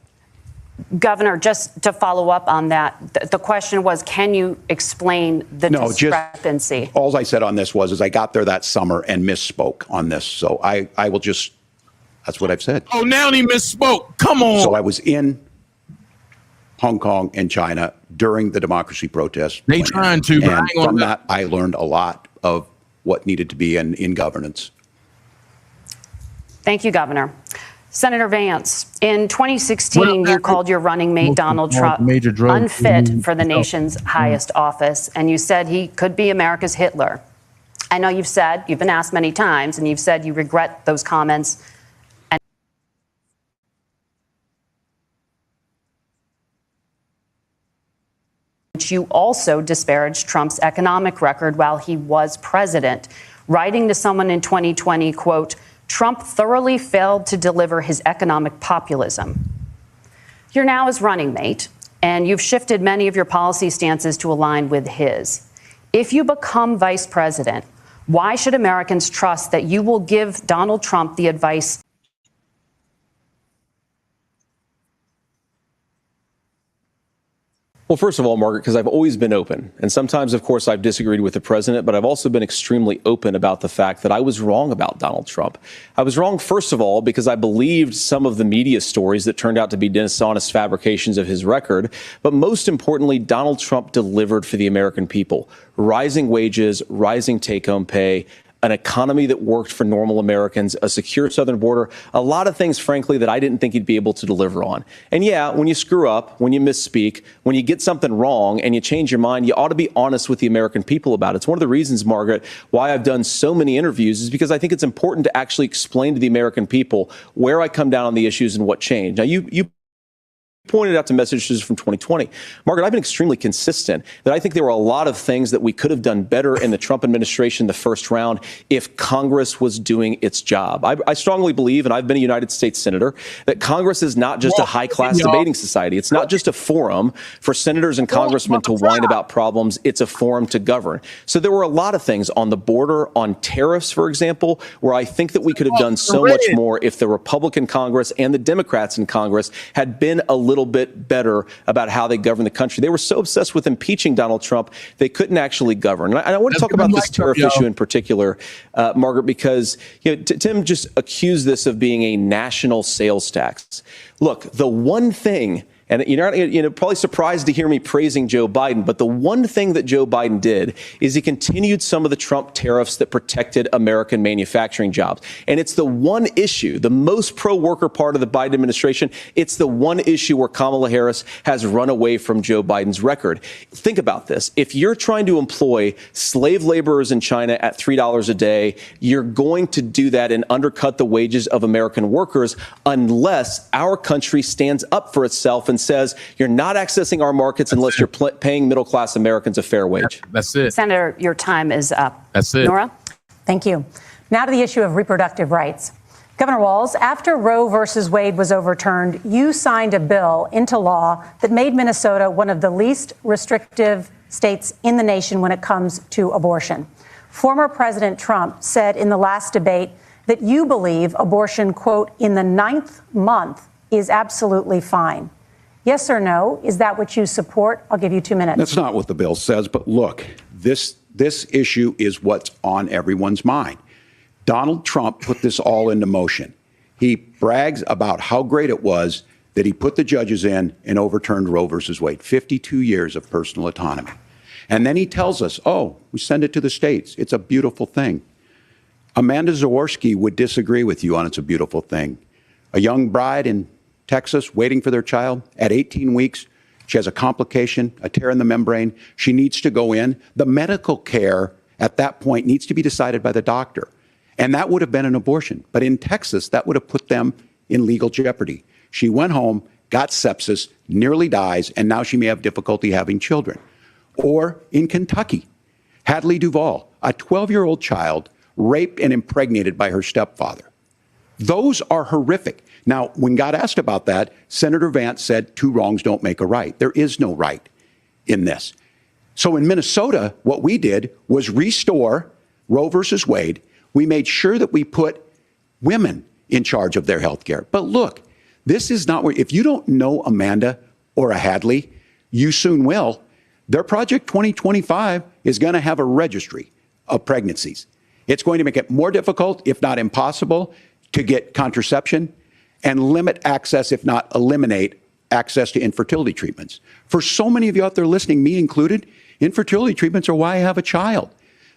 Governor, just to follow up on that, the question was, can you explain the discrepancy? All I said on this is I got there that summer and misspoke on this. So I will just, that's what I've said. Oh, now he misspoke. Come on. So I was in Hong Kong and China during the democracy protests. They trying to, and from that, I learned a lot of what needed to be in governance. Thank you, Governor. Senator Vance, in 2016, you called your running mate, Donald Trump, unfit for the nation's highest office, and you said he could be America's Hitler. I know you've been asked many times, and you've said you regret those comments. You also disparaged Trump's economic record while he was president, writing to someone in 2020, quote, Trump thoroughly failed to deliver his economic populism. You're now his running mate, and you've shifted many of your policy stances to align with his. If you become vice president, why should Americans trust that you will give Donald Trump the advice? Well, first of all, Margaret, because I've always been open. And sometimes, of course, I've disagreed with the president, but I've also been extremely open about the fact that I was wrong about Donald Trump. I was wrong, first of all, because I believed some of the media stories that turned out to be dishonest fabrications of his record. But most importantly, Donald Trump delivered for the American people. Rising wages, rising take-home pay, an economy that worked for normal Americans, a secure southern border, a lot of things, frankly, that I didn't think he'd be able to deliver on. And yeah, when you screw up, when you misspeak, when you get something wrong and you change your mind, you ought to be honest with the American people about it. It's one of the reasons, Margaret, why I've done so many interviews is because I think it's important to actually explain to the American people where I come down on the issues and what changed. Now, you pointed out to messages from 2020. Margaret, I've been extremely consistent that I think there were a lot of things that we could have done better in the Trump administration the first round if Congress was doing its job. I strongly believe, and I've been a United States senator, that Congress is not just a high-class debating society. It's not just a forum for senators and congressmen to whine about problems. It's a forum to govern. So there were a lot of things on the border, on tariffs, for example, where I think that we could have done so much more if the Republican Congress and the Democrats in Congress had been a little bit better about how they govern the country. They were so obsessed with impeaching Donald Trump, they couldn't actually govern. And I want to talk about this tariff issue in particular, Margaret, because Tim just accused this of being a national sales tax. Look, the one thing, and you're probably surprised to hear me praising Joe Biden, but the one thing that Joe Biden did is he continued some of the Trump tariffs that protected American manufacturing jobs. And it's the one issue, the most pro-worker part of the Biden administration, it's the one issue where Kamala Harris has run away from Joe Biden's record. Think about this. If you're trying to employ slave laborers in China at $3 a day, you're going to do that and undercut the wages of American workers unless our country stands up for itself and says you're not accessing our markets unless you're paying middle-class Americans a fair wage. That's it. Senator, your time is up. That's it. Nora? Thank you. Now to the issue of reproductive rights. Governor Walz, after Roe versus Wade was overturned, you signed a bill into law that made Minnesota one of the least restrictive states in the nation when it comes to abortion. Former President Trump said in the last debate that you believe abortion, quote, in the 9th month is absolutely fine. Yes or no? Is that what you support? I'll give you 2 minutes. That's not what the bill says. But look, this issue is what's on everyone's mind. Donald Trump put this all into motion. He brags about how great it was that he put the judges in and overturned Roe versus Wade, 52 years of personal autonomy. And then he tells us, oh, we send it to the states. It's a beautiful thing. Amanda Zaworski would disagree with you on it's a beautiful thing. A young bride in Texas waiting for their child at 18 weeks. She has a complication, a tear in the membrane. She needs to go in. The medical care at that point needs to be decided by the doctor. And that would have been an abortion. But in Texas, that would have put them in legal jeopardy. She went home, got sepsis, nearly dies, and now she may have difficulty having children. Or in Kentucky, Hadley Duvall, a 12-year-old child raped and impregnated by her stepfather. Those are horrific. Now, when God asked about that, Senator Vance said, 2 wrongs don't make a right. There is no right in this. So in Minnesota, what we did was restore Roe versus Wade. We made sure that we put women in charge of their health care. But look, this is not where, if you don't know Amanda or a Hadley, you soon will. Their Project 2025 is going to have a registry of pregnancies. It's going to make it more difficult, if not impossible, to get contraception and limit access, if not eliminate access to infertility treatments. For so many of you out there listening, me included, infertility treatments are why I have a child.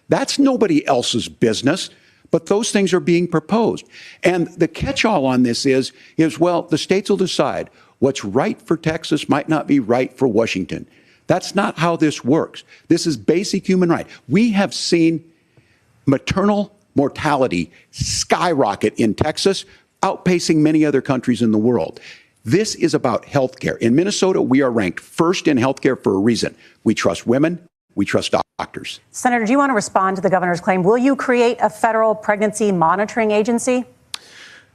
That's nobody else's business, but those things are being proposed. And the catch-all on this is, well, the states will decide what's right for Texas might not be right for Washington. That's not how this works. This is basic human right. We have seen maternal mortality skyrocket in Texas, outpacing many other countries in the world. This is about health care. In Minnesota, we are ranked first in health care for a reason. We trust women. We trust doctors. Senator, do you want to respond to the governor's claim? Will you create a federal pregnancy monitoring agency?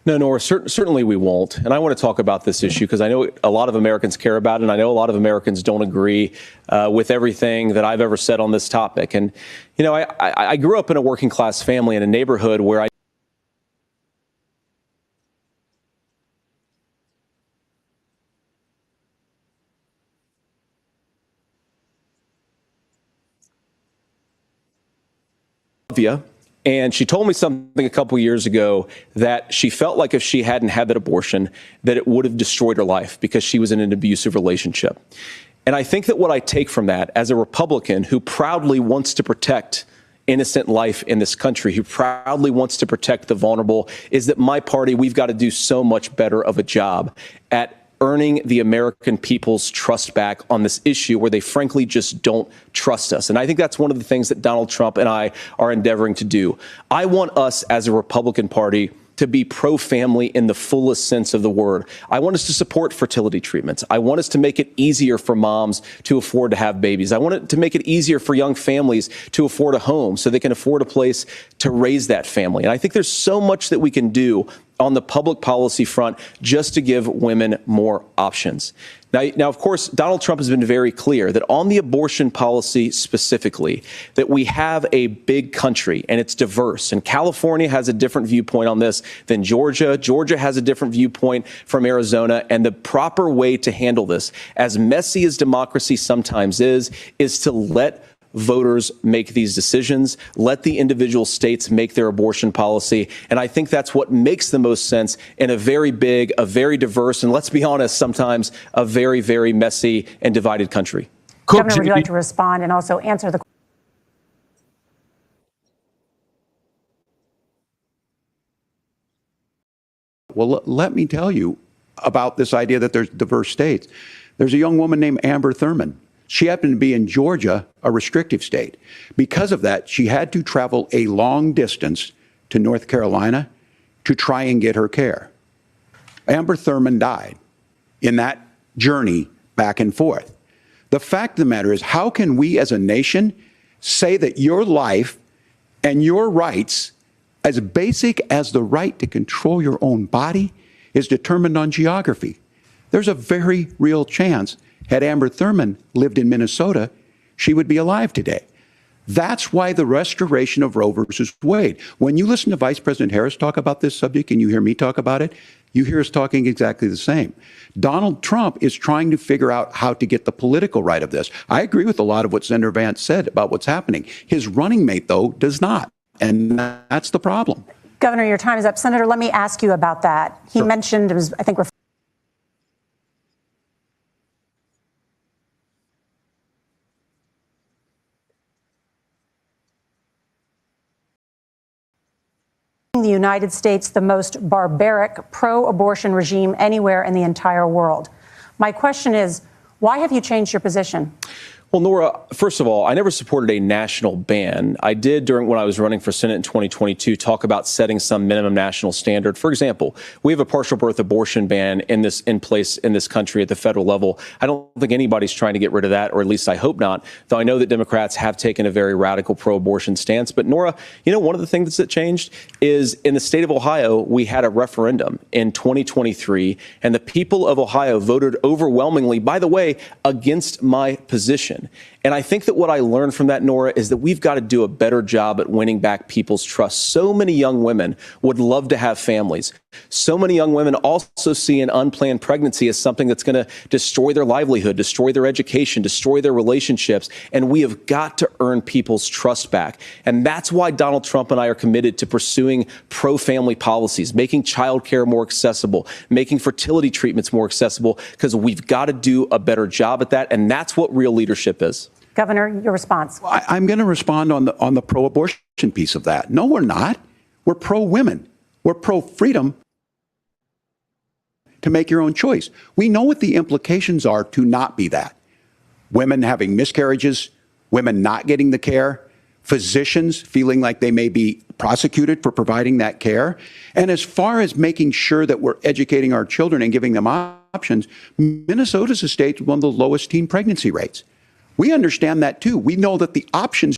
No, Nora, certainly we won't. And I want to talk about this issue because I know a lot of Americans care about it, and I know a lot of Americans don't agree with everything that I've ever said on this topic. And, you know, I grew up in a working class family in a neighborhood where I and she told me something a couple years ago that she felt like if she hadn't had that abortion, that it would have destroyed her life because she was in an abusive relationship. And I think that what I take from that as a Republican who proudly wants to protect innocent life in this country, who proudly wants to protect the vulnerable, is that my party, we've got to do so much better of a job at earning the American people's trust back on this issue where they frankly just don't trust us. And I think that's one of the things that Donald Trump and I are endeavoring to do. I want us as a Republican Party to be pro-family in the fullest sense of the word. I want us to support fertility treatments. I want us to make it easier for moms to afford to have babies. I want it to make it easier for young families to afford a home so they can afford a place to raise that family. And I think there's so much that we can do on the public policy front just to give women more options. Now, of course, Donald Trump has been very clear that on the abortion policy specifically, that we have a big country and it's diverse. And California has a different viewpoint on this than Georgia. Georgia has a different viewpoint from Arizona. And the proper way to handle this, as messy as democracy sometimes is to let voters make these decisions, let the individual states make their abortion policy. And I think that's what makes the most sense in a very big, a very diverse, and let's be honest, sometimes a very, very messy and divided country. Governor, would you like to respond and also answer the question? Well, let me tell you about this idea that there's diverse states. There's a young woman named Amber Thurman. She happened to be in Georgia, a restrictive state. Because of that, she had to travel a long distance to North Carolina to try and get her care. Amber Thurman died in that journey back and forth. The fact of the matter is, how can we as a nation say that your life and your rights, as basic as the right to control your own body, is determined on geography? There's a very real chance, had Amber Thurman lived in Minnesota, she would be alive today. That's why the restoration of Roe versus Wade. When you listen to Vice President Harris talk about this subject and you hear me talk about it, you hear us talking exactly the same. Donald Trump is trying to figure out how to get the political right of this. I agree with a lot of what Senator Vance said about what's happening. His running mate, though, does not. And that's the problem. Governor, your time is up. Senator, let me ask you about that. He mentioned, it was, I think, the United States the most barbaric pro-abortion regime anywhere in the entire world. My question is, why have you changed your position? Well, Nora, first of all, I never supported a national ban. I did when I was running for Senate in 2022 talk about setting some minimum national standard. For example, we have a partial birth abortion ban in place in this country at the federal level. I don't think anybody's trying to get rid of that, or at least I hope not, though I know that Democrats have taken a very radical pro-abortion stance. But Nora, one of the things that changed is in the state of Ohio, we had a referendum in 2023, and the people of Ohio voted overwhelmingly, by the way, against my position. And I think that what I learned from that, Nora, is that we've got to do a better job at winning back people's trust. So many young women would love to have families. So many young women also see an unplanned pregnancy as something that's going to destroy their livelihood, destroy their education, destroy their relationships. And we have got to earn people's trust back. And that's why Donald Trump and I are committed to pursuing pro-family policies, making childcare more accessible, making fertility treatments more accessible, because we've got to do a better job at that. And that's what real leadership is. Governor, your response. I'm going to respond on the pro-abortion piece of that. No, we're not. We're pro-women. We're pro-freedom to make your own choice. We know what the implications are to not be that. Women having miscarriages, women not getting the care, physicians feeling like they may be prosecuted for providing that care. And as far as making sure that we're educating our children and giving them options, Minnesota's a state with one of the lowest teen pregnancy rates. We understand that too. We know that the options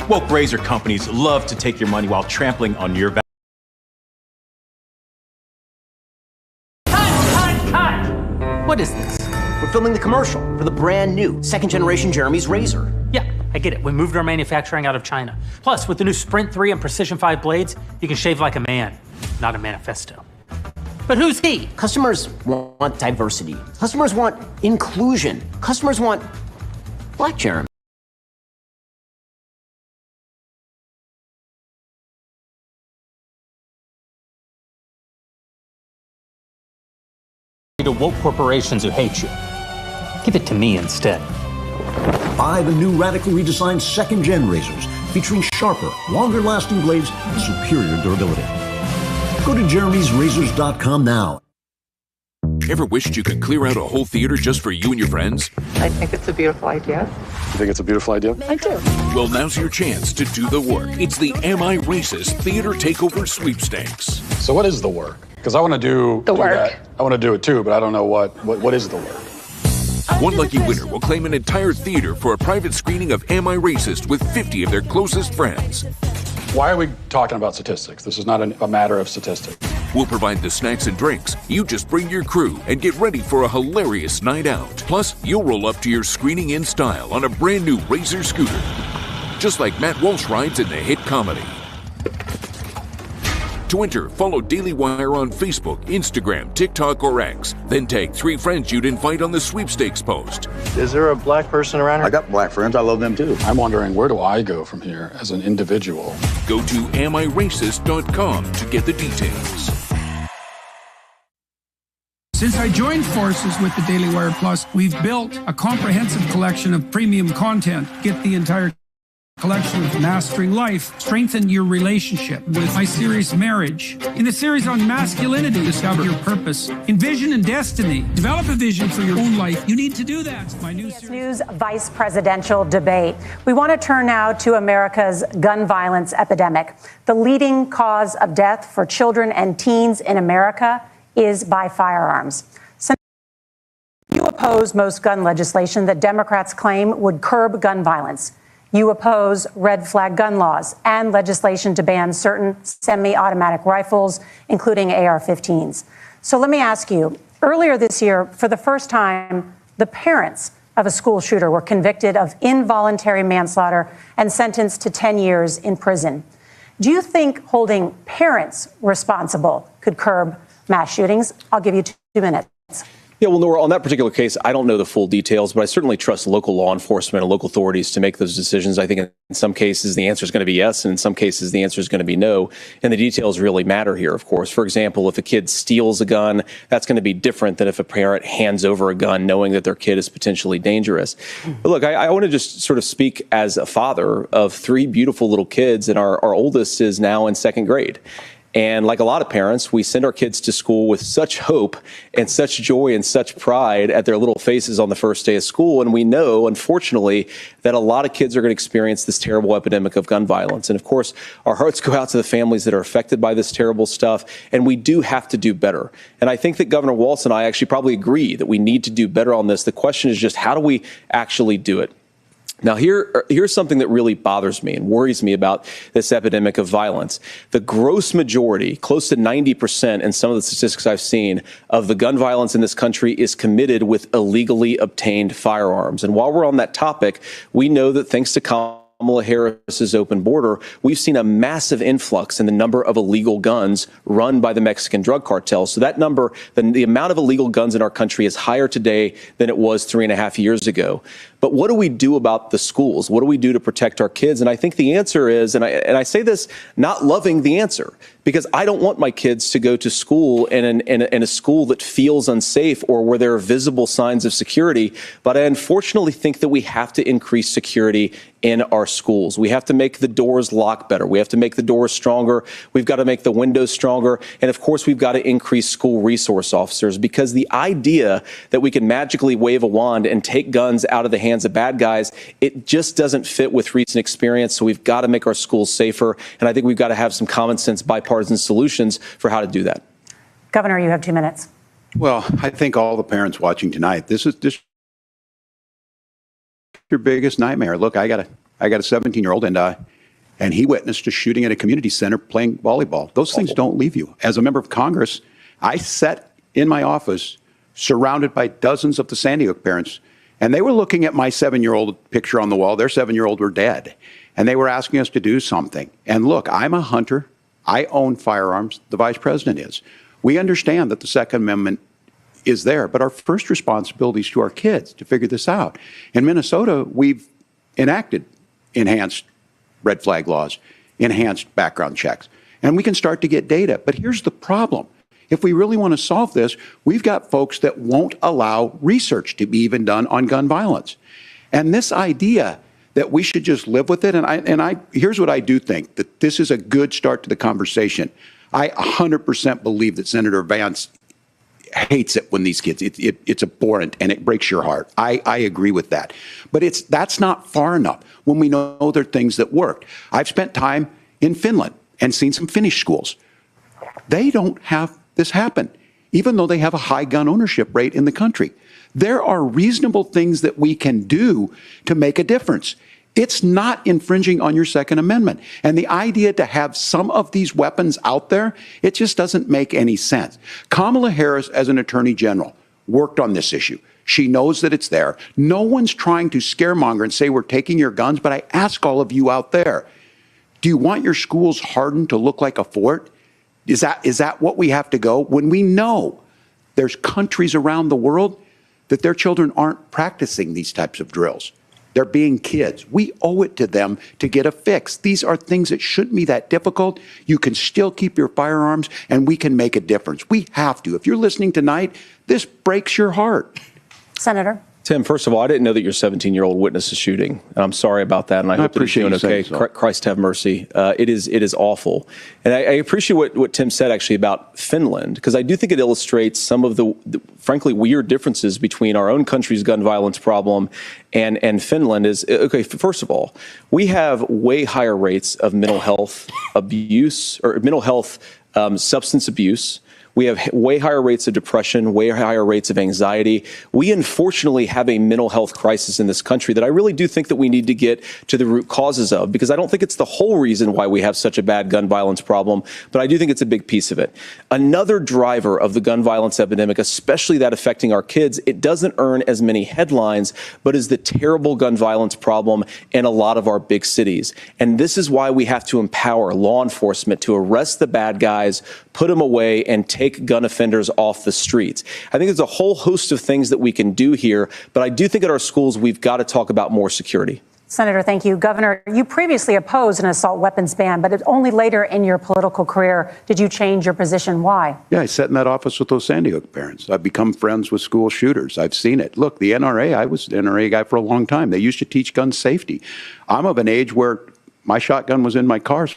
Woke razor companies love to take your money while trampling on your value. What is this? We're filming the commercial for the brand new second generation Jeremy's razor. Yeah, I get it. We moved our manufacturing out of China. Plus, with the new Sprint 3 and Precision 5 blades, you can shave like a man, not a manifesto. But who's he? Customers want diversity. Customers want inclusion. Customers want Black Jeremy. To woke corporations who hate you. Give it to me instead. Buy the new radically redesigned second-gen razors featuring sharper, longer-lasting blades and superior durability. Go to jeremy'srazors.com now. Ever wished you could clear out a whole theater just for you and your friends? I think it's a beautiful idea. You think it's a beautiful idea? I do. Well, now's your chance to do the work. It's the Am I Racist Theater Takeover Sweepstakes. So what is the work? Because I want to do work. that. I want to do it too, but I don't know what is the work. One lucky winner will claim an entire theater for a private screening of Am I Racist with 50 of their closest friends. Why are we talking about statistics? This is not a matter of statistics. We'll provide the snacks and drinks. You just bring your crew and get ready for a hilarious night out. Plus, you'll roll up to your screening in style on a brand new Razor scooter, just like Matt Walsh rides in the hit comedy. To enter, follow Daily Wire on Facebook, Instagram, TikTok, or X. Then tag 3 friends you'd invite on the sweepstakes post. Is there a black person around here? I got black friends. I love them too. I'm wondering, where do I go from here as an individual? Go to AmIRacist.com to get the details. Since I joined forces with the Daily Wire Plus, we've built a comprehensive collection of premium content. Get the entire collection of Mastering Life, strengthen your relationship with my series Marriage. In the series on masculinity, discover your purpose. In Vision and Destiny, develop a vision for your own life. You need to do that. My new News vice presidential debate. We want to turn now to America's gun violence epidemic. The leading cause of death for children and teens in America is by firearms. You oppose most gun legislation that Democrats claim would curb gun violence. You oppose red flag gun laws and legislation to ban certain semi-automatic rifles, including AR-15s. So let me ask you, earlier this year, for the first time, the parents of a school shooter were convicted of involuntary manslaughter and sentenced to 10 years in prison. Do you think holding parents responsible could curb mass shootings? I'll give you 2 minutes. Yeah, well, Nora, on that particular case, I don't know the full details, but I certainly trust local law enforcement and local authorities to make those decisions. I think in some cases the answer is going to be yes, and in some cases the answer is going to be no. And the details really matter here, of course. For example, if a kid steals a gun, that's going to be different than if a parent hands over a gun knowing that their kid is potentially dangerous. But look, I want to just sort of speak as a father of 3 beautiful little kids, and our oldest is now in 2nd grade. And like a lot of parents, we send our kids to school with such hope and such joy and such pride at their little faces on the first day of school. And we know, unfortunately, that a lot of kids are going to experience this terrible epidemic of gun violence. And of course, our hearts go out to the families that are affected by this terrible stuff. And we do have to do better. And I think that Governor Walz and I actually probably agree that we need to do better on this. The question is just, how do we actually do it? Now, here's something that really bothers me and worries me about this epidemic of violence. The gross majority, close to 90% in some of the statistics I've seen, of the gun violence in this country is committed with illegally obtained firearms. And while we're on that topic, we know that thanks to Kamala Harris's open border, we've seen a massive influx in the number of illegal guns run by the Mexican drug cartels. So that number, the amount of illegal guns in our country is higher today than it was 3.5 years ago. But what do we do about the schools? What do we do to protect our kids? And I think the answer is, and I say this not loving the answer, because I don't want my kids to go to school in a school that feels unsafe or where there are visible signs of security. But I unfortunately think that we have to increase security in our schools. We have to make the doors lock better. We have to make the doors stronger. We've got to make the windows stronger. And of course, we've got to increase school resource officers, because the idea that we can magically wave a wand and take guns out of the hands of bad guys, it just doesn't fit with recent experience. So we've got to make our schools safer. And I think we've got to have some common sense bipartisan solutions for how to do that. Governor, you have 2 minutes. Well, I think all the parents watching tonight, this is your biggest nightmare. Look, I got I got a 17-year-old, and he witnessed a shooting at a community center playing volleyball. Those things don't leave you. As a member of Congress, I sat in my office surrounded by dozens of the Sandy Hook parents, and they were looking at my 7-year-old picture on the wall. Their 7-year-old were dead, and they were asking us to do something. And look, I'm a hunter. I own firearms. The vice president is. We understand that the Second Amendment is there, but our first responsibility is to our kids to figure this out. In Minnesota, we've enacted enhanced red flag laws, enhanced background checks, and we can start to get data. But here's the problem. If we really want to solve this, we've got folks that won't allow research to be even done on gun violence. And this idea that we should just live with it, and here's what I do think, that this is a good start to the conversation. I 100% believe that Senator Vance hates it when these kids, it's abhorrent and it breaks your heart. I agree with that. But that's not far enough when we know there are things that work. I've spent time in Finland and seen some Finnish schools. They don't have this happen, even though they have a high gun ownership rate in the country. There are reasonable things that we can do to make a difference. It's not infringing on your Second Amendment. And the idea to have some of these weapons out there, it just doesn't make any sense. Kamala Harris, as an attorney general, worked on this issue. She knows that it's there. No one's trying to scaremonger and say we're taking your guns, but I ask all of you out there, do you want your schools hardened to look like a fort? Is that what we have to go? When we know there's countries around the world that their children aren't practicing these types of drills. They're being kids. We owe it to them to get a fix. These are things that shouldn't be that difficult. You can still keep your firearms, and we can make a difference. We have to. If you're listening tonight, this breaks your heart. Senator. Tim, first of all, I didn't know that your 17-year-old witnessed a shooting, and I'm sorry about that, and I hope that he's doing okay. Christ have mercy. It is awful. And I appreciate what Tim said, actually, about Finland, because I do think it illustrates some of the frankly, weird differences between our own country's gun violence problem and Finland. Okay, first of all, we have way higher rates of mental health abuse, or mental health substance abuse. We have way higher rates of depression, way higher rates of anxiety. We unfortunately have a mental health crisis in this country that I really do think that we need to get to the root causes of, because I don't think it's the whole reason why we have such a bad gun violence problem, but I do think it's a big piece of it. Another driver of the gun violence epidemic, especially that affecting our kids, it doesn't earn as many headlines, but is the terrible gun violence problem in a lot of our big cities. And this is why we have to empower law enforcement to arrest the bad guys, put them away, and take gun offenders off the streets. I think there's a whole host of things that we can do here, but I do think at our schools we've got to talk about more security. Senator, thank you. Governor, you previously opposed an assault weapons ban, but only later in your political career did you change your position. Why? Yeah, I sat in that office with those Sandy Hook parents. I've become friends with school shooters. I've seen it. Look, the NRA, I was an NRA guy for a long time. They used to teach gun safety. I'm of an age where my shotgun was in my car, so